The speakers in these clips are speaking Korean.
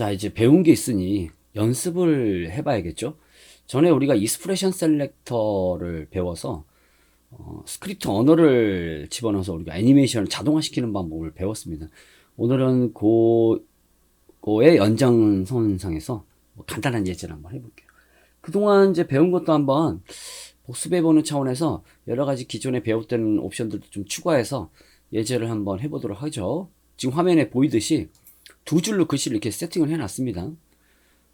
자, 이제 배운 게 있으니 연습을 해봐야겠죠? 전에 우리가 익스프레션 셀렉터를 배워서 스크립트 언어를 집어넣어서 우리가 애니메이션을 자동화시키는 방법을 배웠습니다. 오늘은 그거의 연장선상에서 뭐 간단한 예제를 한번 해볼게요. 그동안 이제 배운 것도 한번 복습해보는 차원에서 여러 가지 기존에 배웠던 옵션들도 좀 추가해서 예제를 한번 해보도록 하죠. 지금 화면에 보이듯이 두 줄로 글씨를 이렇게 세팅을 해놨습니다.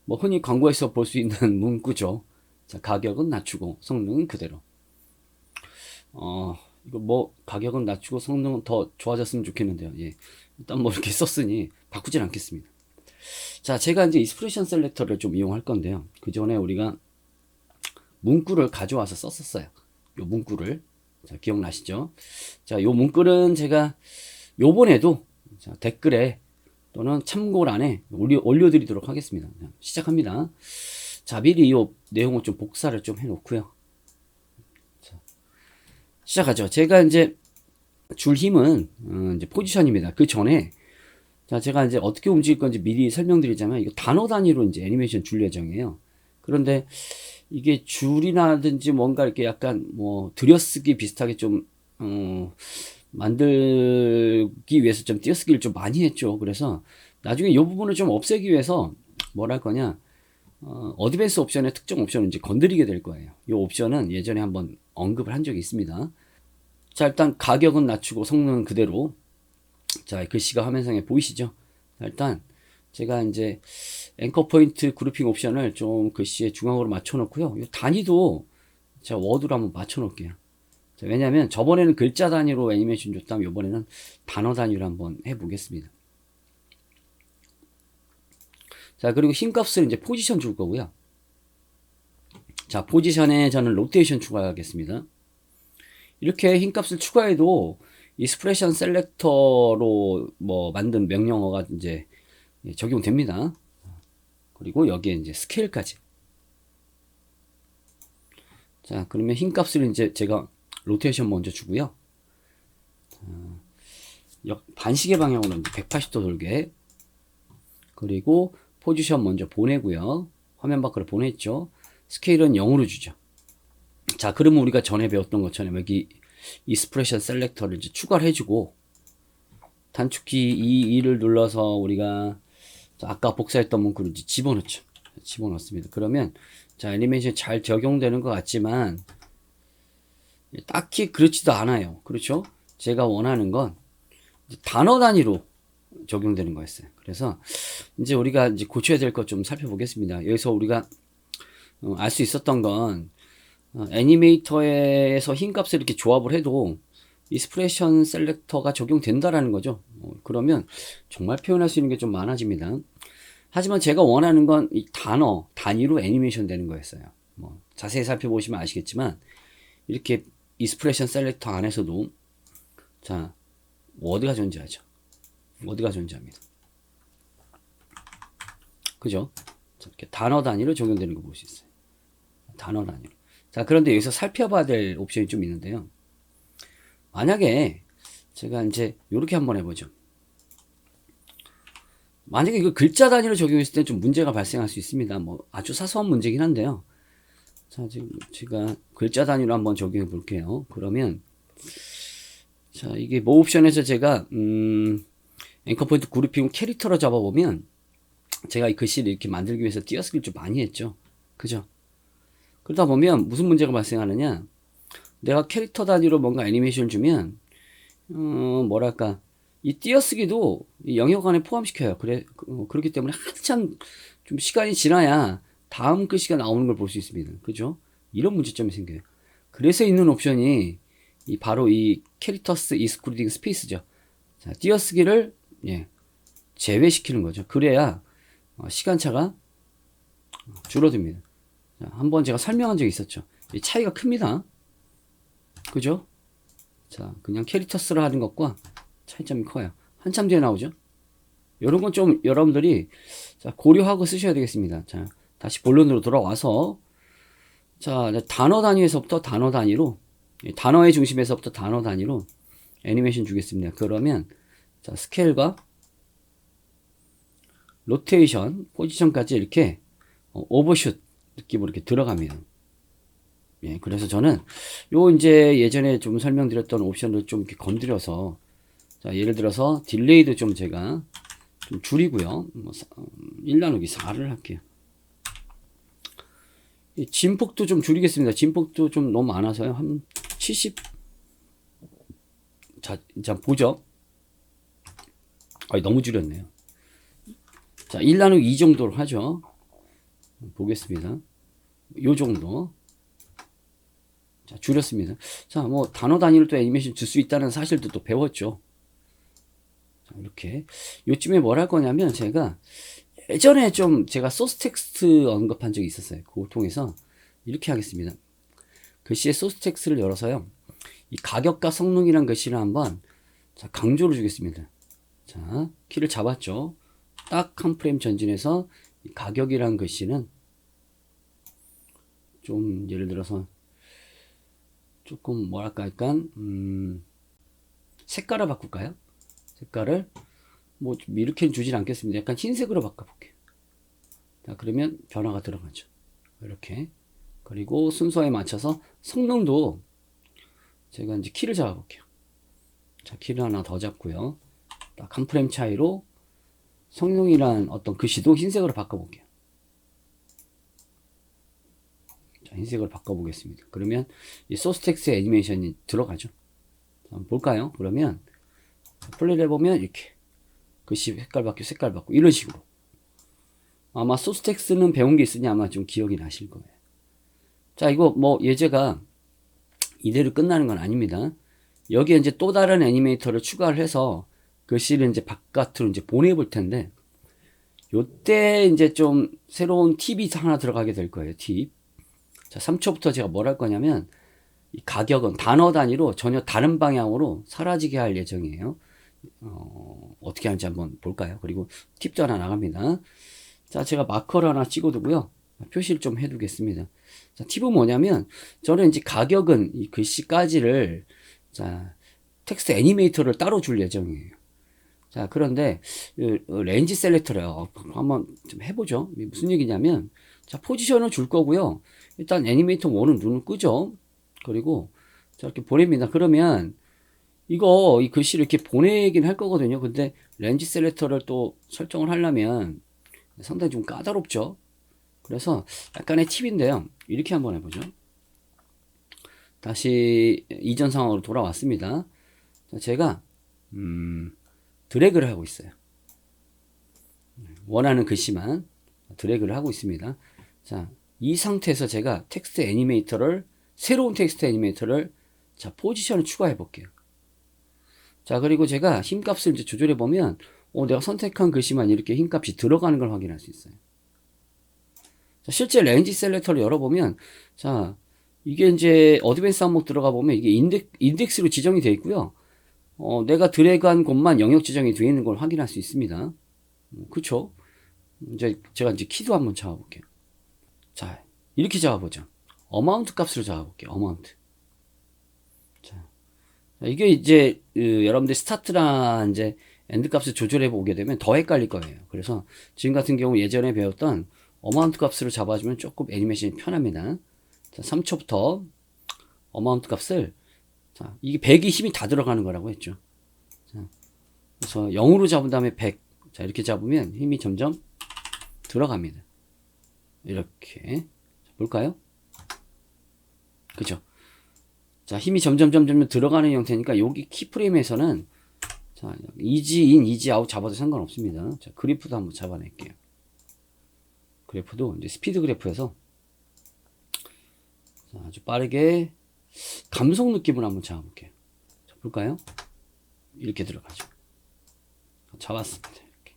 뭐 흔히 광고에서 볼 수 있는 문구죠. 자, 가격은 낮추고 성능은 그대로. 이거 뭐 가격은 낮추고 성능은 더 좋아졌으면 좋겠는데요. 예. 일단 뭐 이렇게 썼으니 바꾸진 않겠습니다. 자, 제가 이제 익스프레션 셀렉터를 좀 이용할 건데요. 그 전에 우리가 문구를 가져와서 썼었어요. 요 문구를. 자, 기억나시죠? 자, 요 문구는 제가 요번에도 자, 댓글에 또는 참고란에 올려드리도록 하겠습니다. 시작합니다. 자, 미리 이 내용을 좀 복사를 좀 해놓고요. 자, 시작하죠. 제가 이제 줄 힘은 이제 포지션입니다. 그 전에 자, 제가 이제 어떻게 움직일 건지 미리 설명드리자면 이거 단어 단위로 이제 애니메이션 줄 예정이에요. 그런데 이게 줄이라든지 뭔가 이렇게 약간 뭐 들여쓰기 비슷하게 좀 만들기 위해서 좀 띄어쓰기를 좀 많이 했죠. 그래서 나중에 이 부분을 좀 없애기 위해서 뭘 할 거냐, 어드밴스 옵션의 특정 옵션을 이제 건드리게 될 거예요. 이 옵션은 예전에 한번 언급을 한 적이 있습니다. 자, 일단 가격은 낮추고 성능은 그대로. 자, 글씨가 화면상에 보이시죠? 일단 제가 이제 앵커 포인트 그룹핑 옵션을 좀 글씨의 중앙으로 맞춰 놓고요. 이 단위도 제가 워드로 한번 맞춰 놓을게요. 자, 왜냐면 저번에는 글자 단위로 애니메이션 줬다면 이번에는 단어 단위로 한번 해보겠습니다. 자, 그리고 힘값을 이제 포지션 줄 거고요. 자, 포지션에 저는 로테이션 추가하겠습니다. 이렇게 힘값을 추가해도 익스프레션 셀렉터로 뭐 만든 명령어가 이제 적용됩니다. 그리고 여기에 이제 스케일까지. 자, 그러면 힘값을 이제 제가 로테이션 먼저 주고요. 반시계 방향으로 180도 돌게. 그리고 포지션 먼저 보내고요. 화면 밖으로 보냈죠. 스케일은 0으로 주죠. 자, 그러면 우리가 전에 배웠던 것처럼 여기 익스프레션 셀렉터를 이제 추가를 해주고 단축키 2를 눌러서 우리가 아까 복사했던 문구를 이제 집어넣죠. 집어넣습니다. 그러면 자, 애니메이션 잘 적용되는 것 같지만 딱히 그렇지도 않아요. 그렇죠? 제가 원하는 건 단어 단위로 적용되는 거였어요. 그래서 이제 우리가 이제 고쳐야 될 것 좀 살펴보겠습니다. 여기서 우리가 알 수 있었던 건 애니메이터에서 힘값을 이렇게 조합을 해도 익스프레션 셀렉터가 적용된다라는 거죠. 그러면 정말 표현할 수 있는 게 좀 많아집니다. 하지만 제가 원하는 건 이 단어 단위로 애니메이션 되는 거였어요. 뭐 자세히 살펴보시면 아시겠지만 이렇게 익스프레션 셀렉터 안에서도 자, 워드가 존재하죠. 워드가 존재합니다. 그죠? 이렇게 단어 단위로 적용되는 거 볼 수 있어요. 단어 단위로. 자, 그런데 여기서 살펴봐야 될 옵션이 좀 있는데요. 만약에 제가 이제 이렇게 한번 해보죠. 만약에 이거 글자 단위로 적용했을 때 좀 문제가 발생할 수 있습니다. 뭐 아주 사소한 문제긴 한데요. 자, 지금 제가 글자 단위로 한번 적용해 볼게요. 그러면 자, 이게 뭐 옵션에서 제가 앵커 포인트 그룹핑 캐릭터로 잡아보면 제가 이 글씨를 이렇게 만들기 위해서 띄어쓰기를 좀 많이 했죠. 그죠? 그러다 보면 무슨 문제가 발생하느냐, 내가 캐릭터 단위로 뭔가 애니메이션을 주면 뭐랄까, 이 띄어쓰기도 이 영역 안에 포함시켜요. 그렇기 때문에 한참 좀 시간이 지나야 다음 글씨가 나오는 걸 볼 수 있습니다. 그죠? 이런 문제점이 생겨요. 그래서 있는 옵션이 바로 이 캐릭터스 익스클루딩 스페이스죠. 자, 띄어쓰기를 제외시키는 거죠. 그래야 시간차가 줄어듭니다. 자, 한번 제가 설명한 적이 있었죠. 이 차이가 큽니다. 그죠? 자, 그냥 캐릭터스를 하는 것과 차이점이 커요. 한참 뒤에 나오죠. 이런 건 좀 여러분들이 자, 고려하고 쓰셔야 되겠습니다. 자, 다시 본론으로 돌아와서 자, 단어 단위에서부터 단어 단위로, 단어의 중심에서부터 단어 단위로 애니메이션 주겠습니다. 그러면 자, 스케일과 로테이션, 포지션까지 이렇게 오버슛 느낌으로 이렇게 들어갑니다. 예, 그래서 저는 요 이제 예전에 좀 설명드렸던 옵션을 좀 이렇게 건드려서, 자, 예를 들어서 딜레이도 좀 제가 좀 줄이고요. 뭐 1 나누기 4를 할게요. 이 진폭도 좀 줄이겠습니다. 진폭도 좀 너무 많아서요. 한 70. 자, 보죠. 너무 줄였네요. 자, 1 나누기 2 정도로 하죠. 보겠습니다. 요 정도. 자, 줄였습니다. 자, 뭐 단어 단위로 또 애니메이션 줄 수 있다는 사실도 또 배웠죠. 자, 이렇게 요쯤에 뭘 할 거냐면, 제가 예전에 좀 제가 소스 텍스트 언급한 적이 있었어요. 그거 통해서 이렇게 하겠습니다. 글씨의 소스 텍스트를 열어서요, 이 가격과 성능이란 글씨를 한번, 자, 강조를 주겠습니다. 자, 키를 잡았죠. 딱 한 프레임 전진해서 이 가격이란 글씨는 좀 예를 들어서 조금 뭐랄까 약간 색깔을 바꿀까요? 색깔을 뭐 이렇게 주진 않겠습니다. 약간 흰색으로 바꿔볼게요. 자, 그러면 변화가 들어가죠. 이렇게. 그리고 순서에 맞춰서 성능도 제가 이제 키를 잡아볼게요. 자, 키를 하나 더 잡고요. 딱 한 프레임 차이로 성능이란 어떤 글씨도 흰색으로 바꿔볼게요. 자, 흰색으로 바꿔보겠습니다. 그러면 이 소스 텍스트 애니메이션이 들어가죠. 한번 볼까요? 그러면 플레이를 해보면 이렇게 글씨 색깔 바뀌고 이런 식으로. 아마 소스 텍스트는 배운 게 있으니 아마 좀 기억이 나실 거예요. 자, 이거 뭐 예제가 이대로 끝나는 건 아닙니다. 여기에 이제 또 다른 애니메이터를 추가를 해서 글씨를 이제 바깥으로 이제 보내볼 텐데, 요때 이제 좀 새로운 팁이 하나 들어가게 될 거예요. 팁. 자, 3초부터 제가 뭘 할 거냐면, 이 가격은 단어 단위로 전혀 다른 방향으로 사라지게 할 예정이에요. 어떻게 하는지 한번 볼까요? 그리고 팁도 하나 나갑니다. 자, 제가 마커를 하나 찍어두고요. 표시를 좀 해두겠습니다. 자, 팁은 뭐냐면, 저는 이제 가격은 이 글씨까지를, 자, 텍스트 애니메이터를 따로 줄 예정이에요. 자, 그런데 렌지 셀렉터래요. 한번 좀 해보죠. 무슨 얘기냐면, 자, 포지션을 줄 거고요. 일단 애니메이터 1은 눈을 끄죠. 그리고 저렇게 보냅니다. 그러면 이거 이 글씨를 이렇게 보내긴 할 거거든요. 근데 렌지 셀렉터를 또 설정을 하려면 상당히 좀 까다롭죠. 그래서 약간의 팁인데요. 이렇게 한번 해보죠. 다시 이전 상황으로 돌아왔습니다. 자, 제가 드래그를 하고 있어요. 원하는 글씨만 드래그를 하고 있습니다. 자, 이 상태에서 제가 텍스트 애니메이터를, 새로운 텍스트 애니메이터를, 자, 포지션을 추가해 볼게요. 자, 그리고 제가 힘값을 이제 조절해 보면, 내가 선택한 글씨만 이렇게 힘값이 들어가는 걸 확인할 수 있어요. 자, 실제 렌지 셀렉터를 열어보면, 자, 이게 이제 어드밴스 항목 들어가 보면 이게 인덱스로 지정이 되어 있고요. 내가 드래그한 곳만 영역 지정이 되어 있는 걸 확인할 수 있습니다. 그쵸? 이제 제가 이제 키도 한번 잡아볼게요. 자, 이렇게 잡아보죠. 어마운트 값으로 잡아볼게요. 어마운트. 자, 이게 이제 여러분들 스타트랑 이제 엔드 값을 조절해 보게 되면 더 헷갈릴 거예요. 그래서 지금 같은 경우 예전에 배웠던 어마운트 값으로 잡아주면 조금 애니메이션이 편합니다. 자, 3초부터 어마운트 값을, 자, 이게 100이 힘이 다 들어가는 거라고 했죠. 자, 그래서 0으로 잡은 다음에 100. 자, 이렇게 잡으면 힘이 점점 들어갑니다. 이렇게. 자, 볼까요? 그죠? 자, 힘이 점점 들어가는 형태니까 여기 키프레임에서는, 자, 이지 인, 이지 아웃 잡아도 상관없습니다. 자, 그래프도 한번 잡아낼게요. 그래프도 이제 스피드 그래프에서, 자, 아주 빠르게 감속 느낌을 한번 잡아볼게요. 자, 볼까요? 이렇게 들어가죠. 잡았습니다. 이렇게.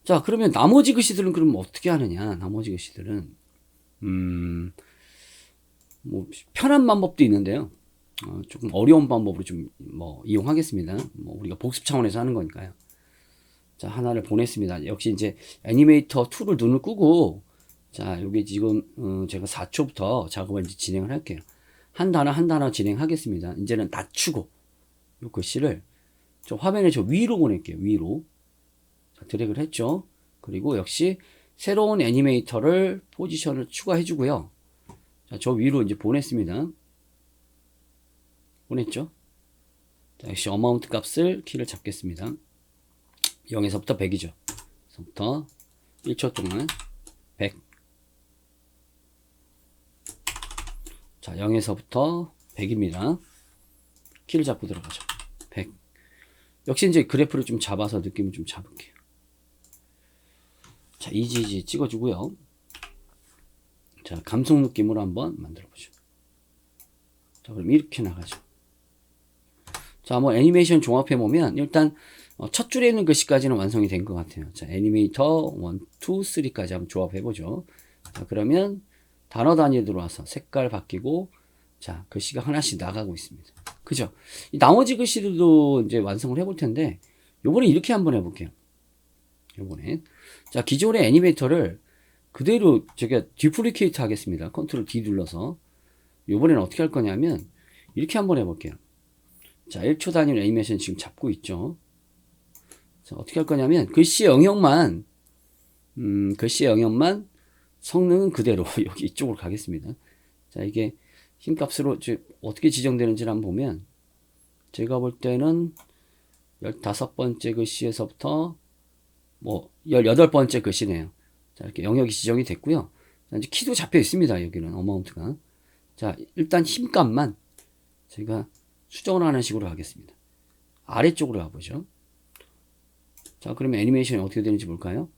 자, 그러면 나머지 글씨들은 그럼 어떻게 하느냐? 나머지 글씨들은 뭐 편한 방법도 있는데요. 조금 어려운 방법으로 좀 뭐 이용하겠습니다. 뭐 우리가 복습 차원에서 하는 거니까요. 자, 하나를 보냈습니다. 역시 이제 애니메이터 2를 눈을 끄고, 자, 여기 지금 제가 4초부터 작업을 이제 진행을 할게요. 한 단어 진행하겠습니다. 이제는 낮추고 이 글씨를 저 화면에 저 위로 보낼게요. 위로. 자, 드래그를 했죠. 그리고 역시 새로운 애니메이터를 포지션을 추가해 주고요. 자, 저 위로 이제 보냈습니다. 보냈죠? 자, 역시 어마운트 값을 키를 잡겠습니다. 0에서부터 100이죠. 부터 1초 동안 100. 자, 0에서부터 100입니다. 키를 잡고 들어가죠. 100. 역시 이제 그래프를 좀 잡아서 느낌을 좀 잡을게요. 자, 이지지 찍어주고요. 자, 감속 느낌으로 한번 만들어보죠. 자, 그럼 이렇게 나가죠. 자, 뭐 애니메이션 종합해보면 일단 첫 줄에 있는 글씨까지는 완성이 된 것 같아요. 자, 애니메이터 1, 2, 3까지 한번 조합해보죠. 자, 그러면 단어 단위에 들어와서 색깔 바뀌고, 자, 글씨가 하나씩 나가고 있습니다. 그죠? 이 나머지 글씨들도 이제 완성을 해볼 텐데, 요번에 이렇게 한번 해볼게요. 요번에. 자, 기존의 애니메이터를 그대로 제가 디플리케이트 하겠습니다. 컨트롤 D 눌러서. 요번에는 어떻게 할 거냐면, 이렇게 한번 해볼게요. 자, 1초 단위로 애니메이션 지금 잡고 있죠. 자, 어떻게 할 거냐면, 글씨의 영역만 성능은 그대로 여기 이쪽으로 가겠습니다. 자, 이게 힘값으로 어떻게 지정되는지를 한번 보면, 제가 볼 때는 15번째 글씨에서부터 뭐 18번째 글씨네요. 자, 이렇게 영역이 지정이 됐고요. 자, 이제 키도 잡혀 있습니다. 여기는 어마운트가. 자, 일단 힘값만 제가 수정을 하는 식으로 하겠습니다. 아래쪽으로 가보죠. 자, 그러면 애니메이션이 어떻게 되는지 볼까요?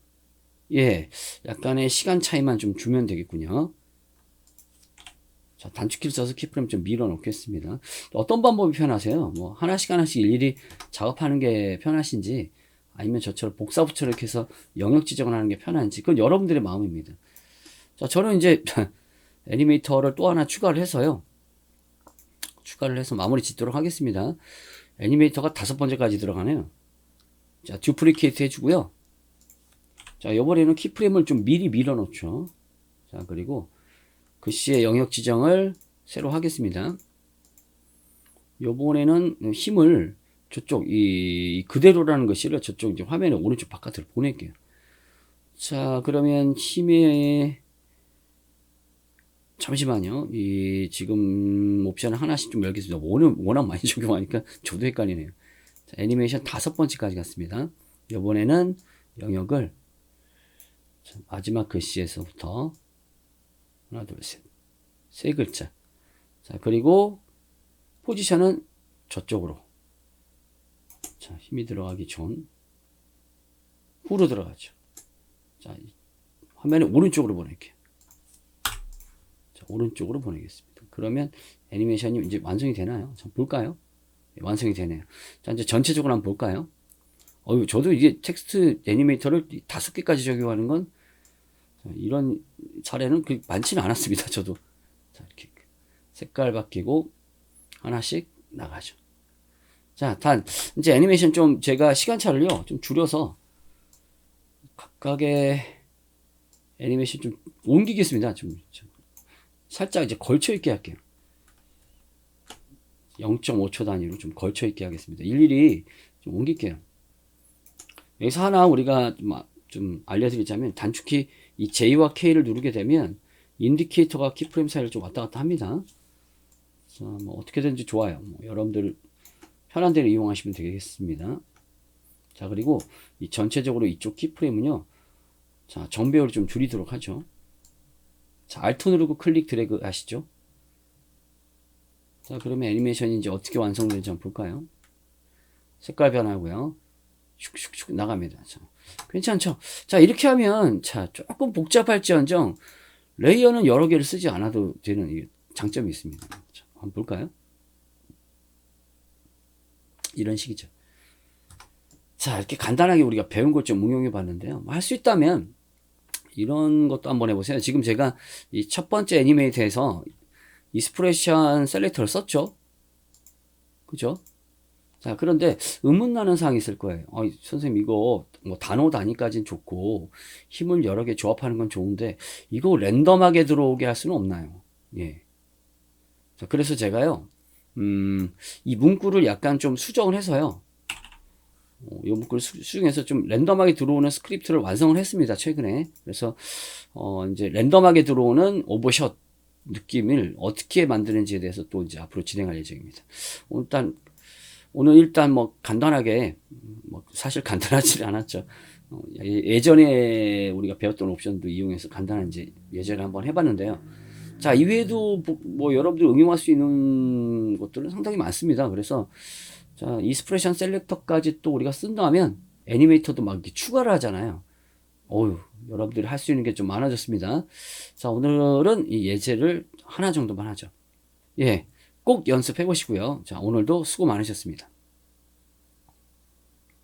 예, 약간의 시간 차이만 좀 주면 되겠군요. 자, 단축키를 써서 키프레임 좀 밀어 놓겠습니다. 어떤 방법이 편하세요? 뭐 하나씩 일일이 작업하는 게 편하신지, 아니면 저처럼 복사붙여 이렇게 해서 영역 지정을 하는 게 편한지, 그건 여러분들의 마음입니다. 자, 저는 이제 애니메이터를 또 하나 추가를 해서 마무리 짓도록 하겠습니다. 애니메이터가 5번째까지 들어가네요. 자, 듀플리케이트 해주고요. 자, 이번에는 키프레임을 좀 미리 밀어 놓죠. 자, 그리고 글씨의 영역 지정을 새로 하겠습니다. 요번에는 힘을 저쪽, 그대로라는 글씨를 저쪽 이제 화면에 오른쪽 바깥으로 보낼게요. 자, 그러면 힘의, 잠시만요. 지금 옵션을 하나씩 좀 열겠습니다. 워낙 많이 적용하니까 저도 헷갈리네요. 자, 애니메이션 5번째까지 갔습니다. 요번에는 영역을 마지막 글씨에서부터 하나, 둘, 셋. 3글자. 자, 그리고 포지션은 저쪽으로. 자, 힘이 들어가기 전 후로 들어가죠. 자, 화면에 오른쪽으로 보낼게요. 자, 오른쪽으로 보내겠습니다. 그러면 애니메이션이 이제 완성이 되나요? 자, 볼까요? 네, 완성이 되네요. 자, 이제 전체적으로 한번 볼까요? 저도 이게 텍스트 애니메이터를 5개까지 적용하는 건, 자, 이런 사례는 많지는 않았습니다. 저도. 자, 이렇게 색깔 바뀌고 하나씩 나가죠. 자, 이제 애니메이션 좀 제가 시간차를요 좀 줄여서 각각의 애니메이션 좀 옮기겠습니다. 좀 살짝 이제 걸쳐 있게 할게요. 0.5초 단위로 좀 걸쳐 있게 하겠습니다. 일일이 좀 옮길게요. 여기서 하나 우리가 좀 알려드리자면, 단축키 이 J와 K를 누르게 되면 인디케이터가 키프레임 사이를 좀 왔다 갔다 합니다. 자, 뭐 어떻게든지 좋아요. 뭐 여러분들 편한 대로 이용하시면 되겠습니다. 자, 그리고 이 전체적으로 이쪽 키프레임은요, 자, 정배열을 좀 줄이도록 하죠. 자, Alt 누르고 클릭 드래그 하시죠. 자, 그러면 애니메이션이 이제 어떻게 완성되는지 한번 볼까요? 색깔 변하고요. 슉슉슉 나갑니다. 자, 괜찮죠? 자, 이렇게 하면, 자, 조금 복잡할지언정 레이어는 여러 개를 쓰지 않아도 되는 장점이 있습니다. 자, 한번 볼까요? 이런 식이죠. 자, 이렇게 간단하게 우리가 배운 걸 좀 응용해 봤는데요. 할 수 있다면 이런 것도 한번 해보세요. 지금 제가 이 첫 번째 애니메이터에서 익스프레션 셀렉터를 썼죠. 그죠? 자, 그런데 의문나는 사항이 있을 거예요. 선생님, 이거 뭐 단어 단위까지는 좋고 힘을 여러 개 조합하는 건 좋은데 이거 랜덤하게 들어오게 할 수는 없나요? 예. 자, 그래서 제가요, 이 문구를 약간 좀 수정을 해서요, 이 문구를 수정해서 좀 랜덤하게 들어오는 스크립트를 완성을 했습니다. 최근에. 그래서 이제 랜덤하게 들어오는 오버샷 느낌을 어떻게 만드는지에 대해서 또 이제 앞으로 진행할 예정입니다. 오늘 일단 뭐 간단하게 뭐 사실 간단하지 않았죠. 예전에 우리가 배웠던 옵션도 이용해서 간단한 이제 예제를 한번 해봤는데요. 자, 이외에도 뭐 여러분들 응용할 수 있는 것들은 상당히 많습니다. 그래서 자, 이스프레션 셀렉터까지 또 우리가 쓴다면 애니메이터도 막 이렇게 추가를 하잖아요. 어휴, 여러분들이 할 수 있는 게 좀 많아졌습니다. 자, 오늘은 이 예제를 하나 정도만 하죠. 예, 꼭 연습해 보시고요. 자, 오늘도 수고 많으셨습니다.